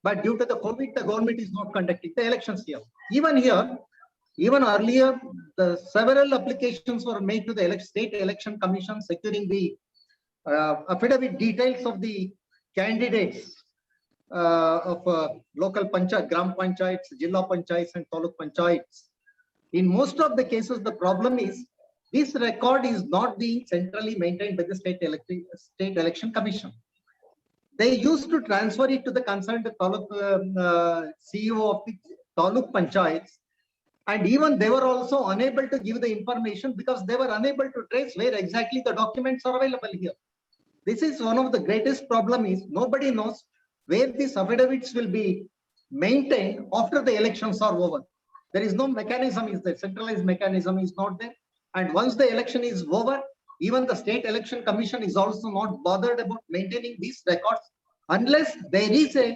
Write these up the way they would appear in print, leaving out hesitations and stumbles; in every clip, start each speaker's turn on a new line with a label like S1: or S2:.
S1: but due to the COVID, the government is not conducting the elections here. Even here, even earlier, the several applications were made to the state election commission securing the affidavit details of the candidates of local panchayat, gram panchayats, jilla panchayats, and taluk panchayats. In most of the cases, the problem is this record is not being centrally maintained by the state election commission. They used to transfer it to the concerned taluk CEO of the taluk panchayats, and even they were also unable to give the information because they were unable to trace where exactly the documents are available here. This is one of the greatest problem is nobody knows where these affidavits will be maintained after the elections are over. There is no mechanism, is there, centralized mechanism is not there. And once the election is over, even the state election commission is also not bothered about maintaining these records unless there is a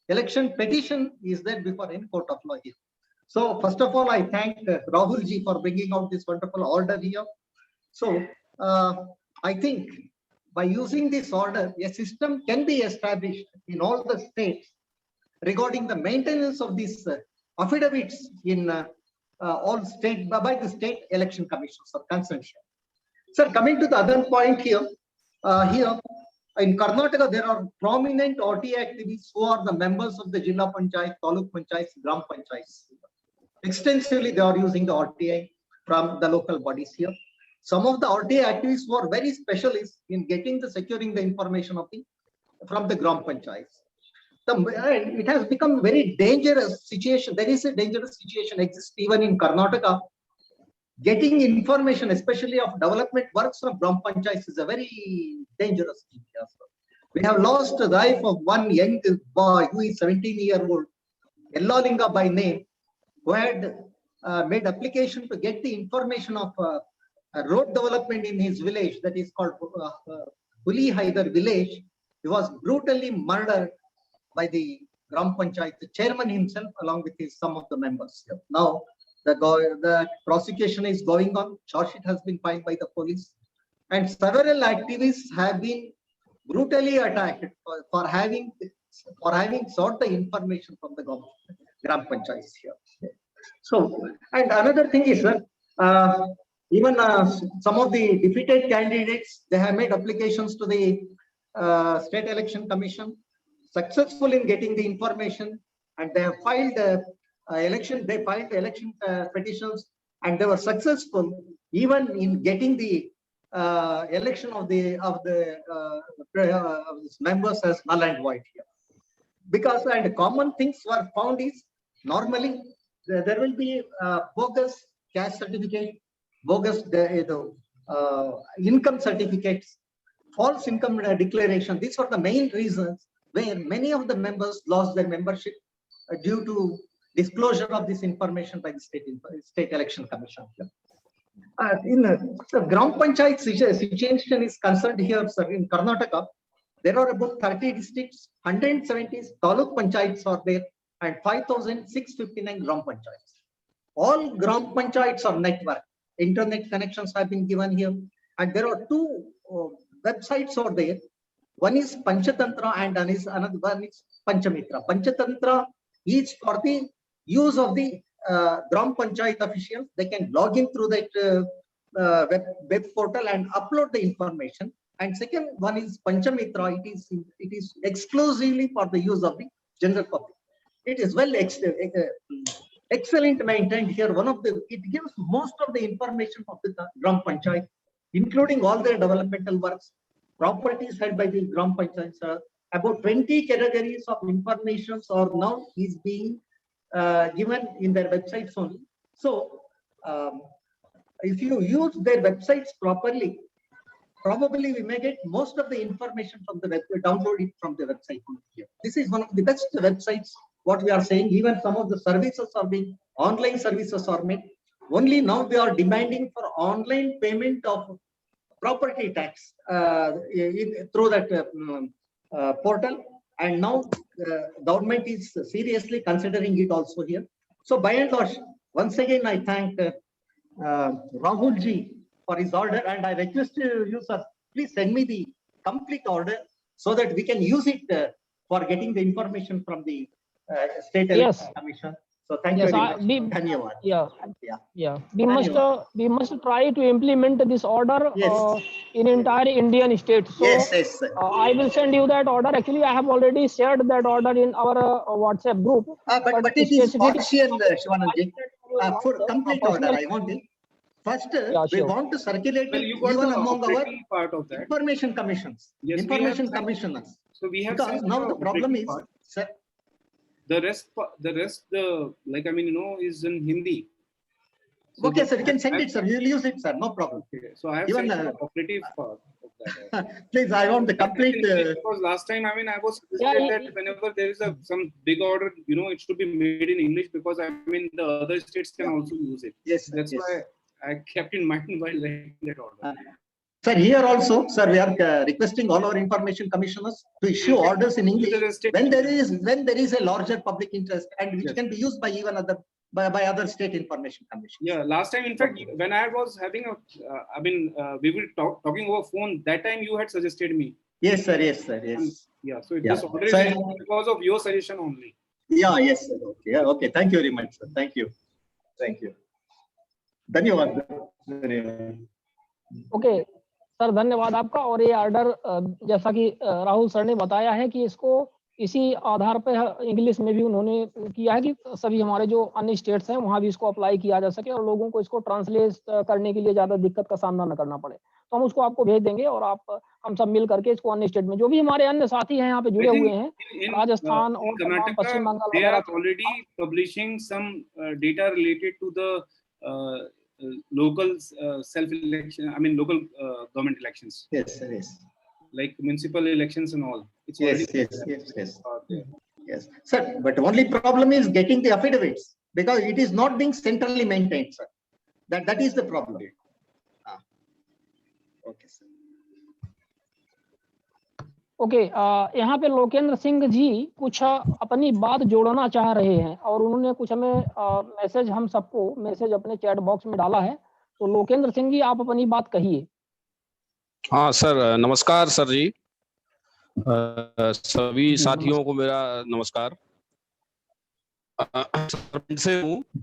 S1: election petition is there before any court of law here. So first of all, I thank Rahul ji for bringing out this wonderful order here. So I think by using this order, a system can be established in all the states regarding the maintenance of these affidavits in all state by the state election commissions or concerned. Sir, coming to the other point here, here in Karnataka, there are prominent RTA activists who are the members of the Jilla Panchayat, Taluk Panchayats, Gram Panchayats. Extensively, they are using the RTA from the local bodies here. Some of the RTA activists were very specialists in getting the securing the information of the from the Gram Panchayats. It has become very dangerous situation. There is a dangerous situation exists even in Karnataka. Getting information, especially of development works from Gram Panchayats, is a very dangerous thing. We have lost the life of one young boy who is 17-year-old, Yellalinga by name, who had made application to get the information of a road development in his village that is called Huli Haidar village. He was brutally murdered by the Gram Panchayat, the chairman himself, along with some of the members. Now, the prosecution is going on. Charge sheet has been filed by the police, and several activists have been brutally attacked for having sought the information from the Gram Panchayats here. So, and another thing is that even some of the defeated candidates, they have made applications to the State Election Commission, successful in getting the information, and they have filed election petitions, and they were successful even in getting the election of the members as null and void here. Because and common things were found is normally there will be bogus caste certificate, bogus income certificates, false income declaration. These were the main reasons where many of the members lost their membership due to disclosure of this information by the state election commission. In the Gram Panchayat situation is concerned here, sir, in Karnataka, there are about 30 districts, 170 Taluk Panchayats are there, and 5,659 Gram Panchayats. All Gram Panchayats are network. Internet connections have been given here, and there are two websites are there. One is Panchatantra and another one is Panchamitra. Panchatantra is for the use of the Gram Panchayat officials. They can log in through that web portal and upload the information. And second one is Panchamitra. It is exclusively for the use of the general public. It is well excellent maintained here. It gives most of the information of the Gram Panchayat, including all their developmental works, properties held by the Gram Panchayats. About 20 categories of information are now is being given in their websites only. So, if you use their websites properly, probably we may get most of the information from the web, download it from the website. This is one of the best websites, what we are saying. Even some of the services are being, online services are made. Only now they are demanding for online payment of property tax through that portal. And now government is seriously considering it also here. So by and large, once again, I thank Rahul ji for his order, and I request you, sir, please send me the complete order so that we can use it for getting the information from the State
S2: Yes.
S1: Election Commission. So thank you
S2: Yes,
S1: very
S2: I-
S1: much.
S2: we-
S1: Dhanyavad.
S2: Yeah,
S1: Yeah.
S2: yeah. We must try to implement this order
S1: Yes.
S2: in entire Indian states. So
S1: Yes, yes, sir.
S2: I will send you that order. Actually, I have already shared that order in our WhatsApp group.
S1: But it is
S2: specifically-
S1: partial, Shivanand. For
S2: WhatsApp,
S1: complete
S2: personal-
S1: order, I want it. First,
S2: Yeah,
S1: we
S2: sure.
S1: want to circulate
S3: Well,
S1: it
S3: you got
S1: even
S3: the
S1: among our
S3: operating part of that.
S1: information commissions,
S3: Yes, we have
S1: information
S3: sent-
S1: commissioners.
S3: So we have
S1: Because
S3: sent
S1: now
S3: the
S1: the problem
S3: operating
S1: is,
S3: part.
S1: sir,
S3: The rest, like, I mean, is in Hindi. So
S1: okay,
S3: the-
S1: sir, you can send it, sir. We will use it, sir. No problem.
S3: Okay, so I have
S1: Even,
S3: sent the operative part of that.
S1: Please, I want the complete.
S3: Because last time, I mean, I was suggested that whenever there is some big order, it should be made in English, because I mean the other states can also use it.
S1: Yes, sir,
S3: That's
S1: yes.
S3: why I kept in mind while writing that order.
S1: Sir, here also, sir, we are requesting all our information commissioners to issue orders in English when there is a larger public interest and which
S3: Yes.
S1: can be used by even by other state information commissions.
S3: Yeah, last time, in fact, when I was having we were talking over phone. That time you had suggested me.
S1: Yes, sir. Yes, sir. Yes.
S3: Yeah, so
S1: Yeah.
S3: this order is
S1: So-
S3: because of your suggestion only.
S1: Yeah. Yes, sir. Okay. Yeah, okay. Thank you very much, sir. Thank you. Thank you. धन्यवाद.
S2: Okay sir, धन्यवाद आपका। और ये order जैसा कि Rahul sir ने बताया है कि इसको इसी आधार पे इंग्लिश में भी उन्होंने किया है कि सभी हमारे जो अन्य स्टेट्स हैं वहां भी इसको अप्लाई किया जा सके और लोगों को इसको ट्रांसलेट करने के लिए ज्यादा दिक्कत का सामना न करना पड़े। तो हम उसको आपको भेज देंगे और हम सब मिल करके इसको अन्य स्टेट में जो भी हमारे अन्य साथी हैं यहाँ पे जुड़े हुए हैं, राजस्थान और तमाम पश्चिम बंगाल
S3: they
S2: वगैरह,
S3: are already publishing some data related to the local self-election. I mean, local government elections,
S1: Yes, sir. Yes.
S3: like municipal elections and all. It's
S1: Yes.
S3: already
S1: Yes. Yes. Yes.
S3: there.
S1: Yes, sir. But only problem is getting the affidavits because it is not being centrally maintained, sir. That is the problem. Okay, sir.
S2: Okay. यहाँ पे लोकेंद्र सिंह जी कुछ अपनी बात जोड़ना चाह रहे हैं और उन्होंने कुछ हमें मैसेज, हम सबको मैसेज अपने चैट बॉक्स में डाला है। तो लोकेंद्र सिंह जी, आप अपनी बात कहिए।
S4: हाँ सर, नमस्कार सर जी। सभी साथियों को मेरा नमस्कार। सरपंच से हूँ